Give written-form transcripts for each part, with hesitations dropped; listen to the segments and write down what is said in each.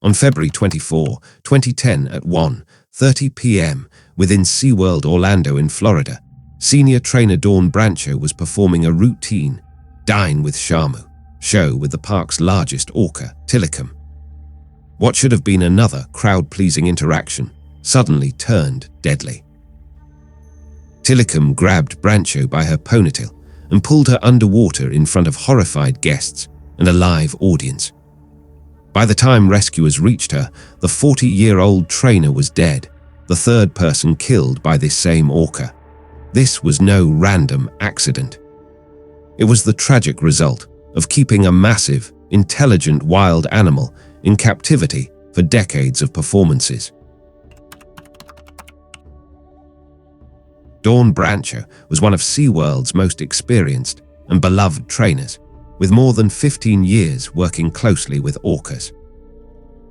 On February 24, 2010 at 1:30 p.m. within SeaWorld Orlando in Florida, senior trainer Dawn Brancheau was performing a routine Dine with Shamu show with the park's largest orca, Tilikum. What should have been another crowd-pleasing interaction suddenly turned deadly. Tilikum grabbed Brancheau by her ponytail and pulled her underwater in front of horrified guests and a live audience. By the time rescuers reached her, the 40-year-old trainer was dead, the third person killed by this same orca. This was no random accident. It was the tragic result of keeping a massive, intelligent wild animal in captivity for decades of performances. Dawn Brancheau was one of SeaWorld's most experienced and beloved trainers, with more than 15 years working closely with orcas.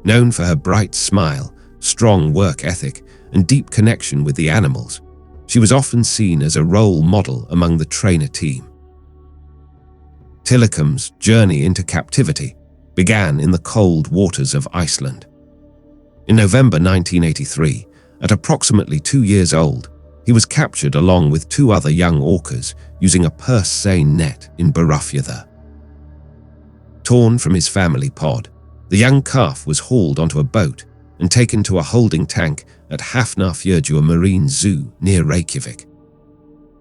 Known for her bright smile, strong work ethic, and deep connection with the animals, she was often seen as a role model among the trainer team. Tilikum's journey into captivity began in the cold waters of Iceland. In November 1983, at approximately 2 years old, he was captured along with 2 other young orcas using a purse seine net in Barufjörður. Torn from his family pod, the young calf was hauled onto a boat and taken to a holding tank at Hafnarfjörður Marine Zoo near Reykjavik.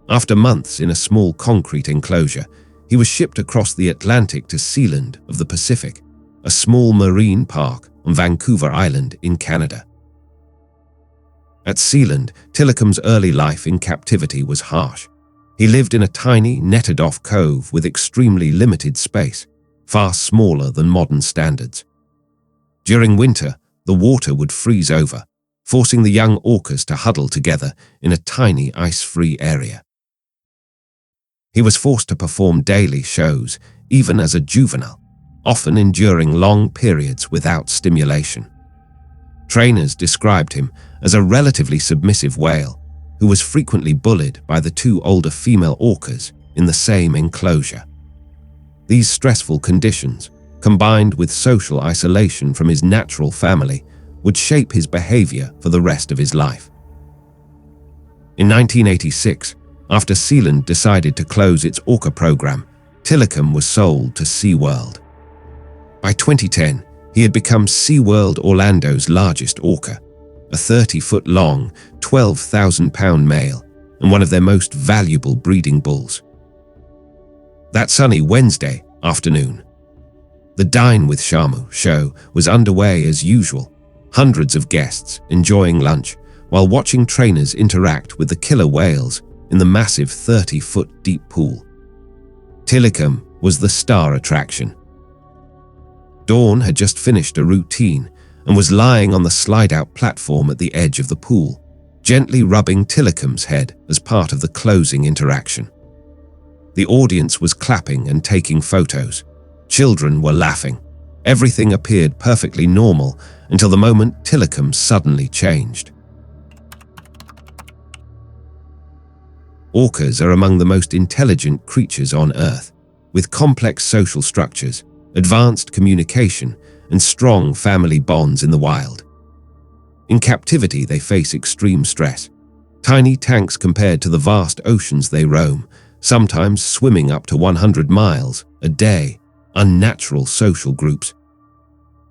After months in a small concrete enclosure, he was shipped across the Atlantic to Sealand of the Pacific, a small marine park on Vancouver Island in Canada. At Sealand, Tilikum's early life in captivity was harsh. He lived in a tiny, netted-off cove with extremely limited space, far smaller than modern standards. During winter, the water would freeze over, forcing the young orcas to huddle together in a tiny ice-free area. He was forced to perform daily shows, even as a juvenile, often enduring long periods without stimulation. Trainers described him as a relatively submissive whale who was frequently bullied by the 2 older female orcas in the same enclosure. These stressful conditions, combined with social isolation from his natural family, would shape his behavior for the rest of his life. In 1986, after Sealand decided to close its orca program, Tilikum was sold to SeaWorld. By 2010, he had become SeaWorld Orlando's largest orca, a 30-foot-long, 12,000-pound male and one of their most valuable breeding bulls. That sunny Wednesday afternoon, the Dine with Shamu show was underway as usual, hundreds of guests enjoying lunch while watching trainers interact with the killer whales in the massive 30-foot deep pool. Tilikum was the star attraction. Dawn had just finished a routine and was lying on the slide-out platform at the edge of the pool, gently rubbing Tilikum's head as part of the closing interaction. The audience was clapping and taking photos. Children were laughing. Everything appeared perfectly normal until the moment Tilikum suddenly changed. Orcas are among the most intelligent creatures on Earth, with complex social structures, advanced communication, and strong family bonds in the wild. In captivity, they face extreme stress. Tiny tanks compared to the vast oceans they roam, sometimes swimming up to 100 miles a day, unnatural social groups,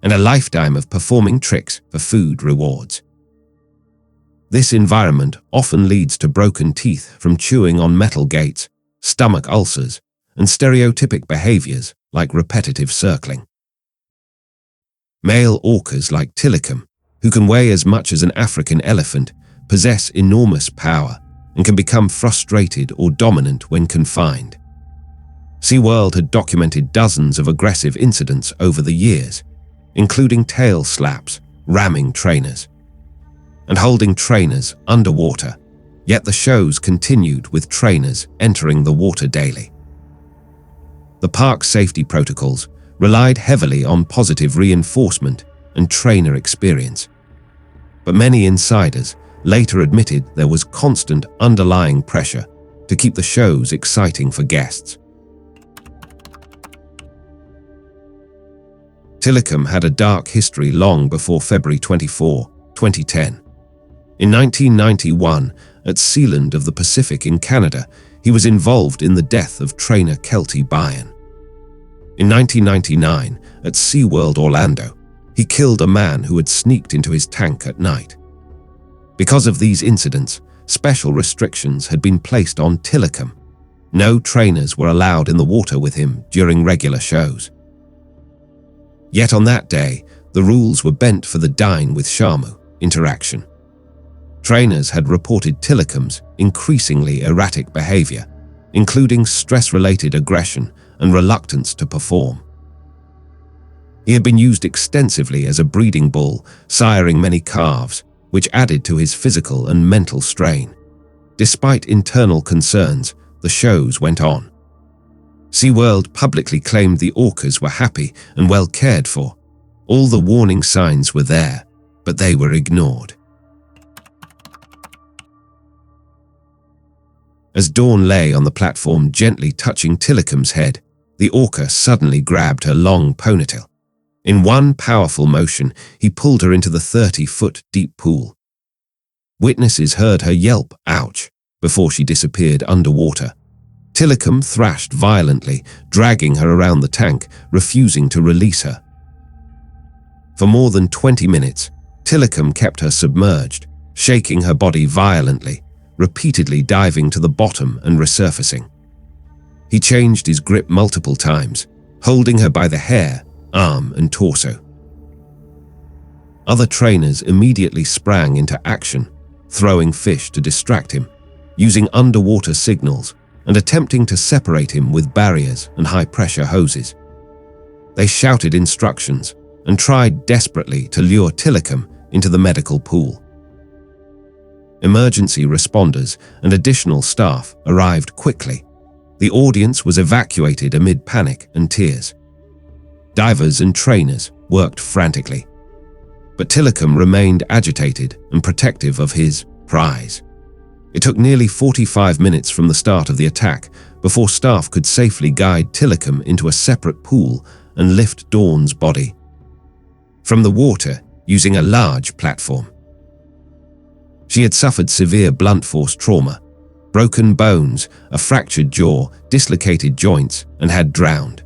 and a lifetime of performing tricks for food rewards. This environment often leads to broken teeth from chewing on metal gates, stomach ulcers, and stereotypic behaviors like repetitive circling. Male orcas like Tilikum, who can weigh as much as an African elephant, possess enormous power and can become frustrated or dominant when confined. SeaWorld had documented dozens of aggressive incidents over the years, including tail slaps, ramming trainers, and holding trainers underwater, yet the shows continued with trainers entering the water daily. The park's safety protocols relied heavily on positive reinforcement and trainer experience, but many insiders later admitted there was constant underlying pressure to keep the shows exciting for guests. Tilikum had a dark history long before February 24, 2010. In 1991, at SeaWorld of the Pacific in Canada, he was involved in the death of trainer Kelty Byron. In 1999, at SeaWorld Orlando, he killed a man who had sneaked into his tank at night. Because of these incidents, special restrictions had been placed on Tilikum. No trainers were allowed in the water with him during regular shows. Yet on that day, the rules were bent for the Dine with Shamu interaction. Trainers had reported Tilikum's increasingly erratic behavior, including stress-related aggression and reluctance to perform. He had been used extensively as a breeding bull, siring many calves, which added to his physical and mental strain. Despite internal concerns, the shows went on. SeaWorld publicly claimed the orcas were happy and well cared for. All the warning signs were there, but they were ignored. As Dawn lay on the platform gently touching Tilikum's head, the orca suddenly grabbed her long ponytail. In one powerful motion, he pulled her into the 30-foot deep pool. Witnesses heard her yelp, "Ouch," before she disappeared underwater. Tilikum thrashed violently, dragging her around the tank, refusing to release her. For more than 20 minutes, Tilikum kept her submerged, shaking her body violently, repeatedly diving to the bottom and resurfacing. He changed his grip multiple times, holding her by the hair, arm, and torso. Other trainers immediately sprang into action, throwing fish to distract him, using underwater signals, and attempting to separate him with barriers and high-pressure hoses. They shouted instructions and tried desperately to lure Tilikum into the medical pool. Emergency responders and additional staff arrived quickly. The audience was evacuated amid panic and tears. Divers and trainers worked frantically. But Tilikum remained agitated and protective of his prize. It took nearly 45 minutes from the start of the attack before staff could safely guide Tilikum into a separate pool and lift Dawn's body from the water using a large platform. She had suffered severe blunt force trauma, broken bones, a fractured jaw, dislocated joints, and had drowned.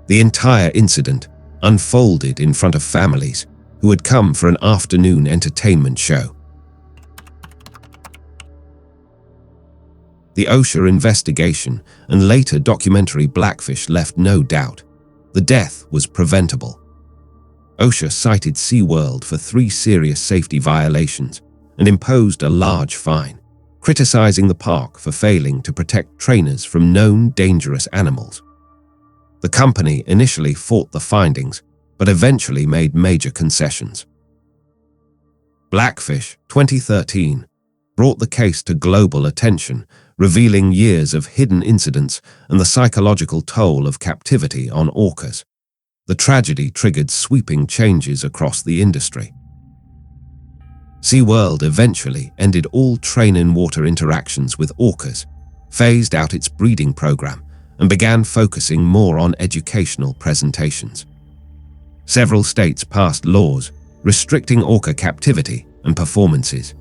The entire incident unfolded in front of families who had come for an afternoon entertainment show. The OSHA investigation and later documentary Blackfish left no doubt. The death was preventable. OSHA cited SeaWorld for 3 serious safety violations and imposed a large fine, criticizing the park for failing to protect trainers from known dangerous animals. The company initially fought the findings, but eventually made major concessions. Blackfish 2013 brought the case to global attention, revealing years of hidden incidents and the psychological toll of captivity on orcas. The tragedy triggered sweeping changes across the industry. SeaWorld eventually ended all train-in-water interactions with orcas, phased out its breeding program, and began focusing more on educational presentations. Several states passed laws restricting orca captivity and performances.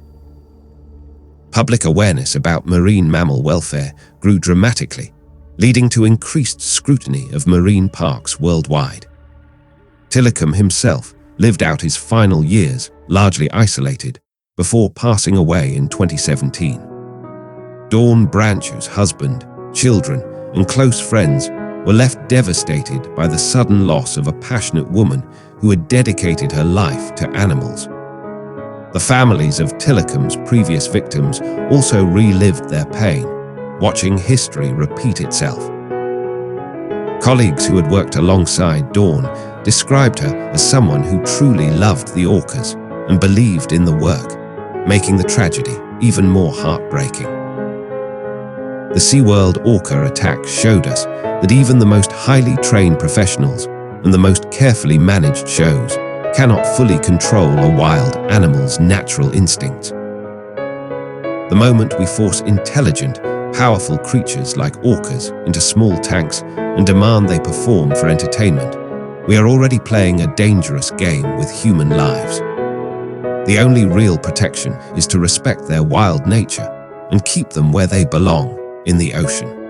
Public awareness about marine mammal welfare grew dramatically, leading to increased scrutiny of marine parks worldwide. Tilikum himself lived out his final years largely isolated before passing away in 2017. Dawn Brancheau's husband, children, and close friends were left devastated by the sudden loss of a passionate woman who had dedicated her life to animals. The families of Tilikum's previous victims also relived their pain, watching history repeat itself. Colleagues who had worked alongside Dawn described her as someone who truly loved the orcas and believed in the work, making the tragedy even more heartbreaking. The SeaWorld Orca attack showed us that even the most highly trained professionals and the most carefully managed shows cannot fully control a wild animal's natural instincts. The moment we force intelligent, powerful creatures like orcas into small tanks and demand they perform for entertainment, we are already playing a dangerous game with human lives. The only real protection is to respect their wild nature and keep them where they belong, in the ocean.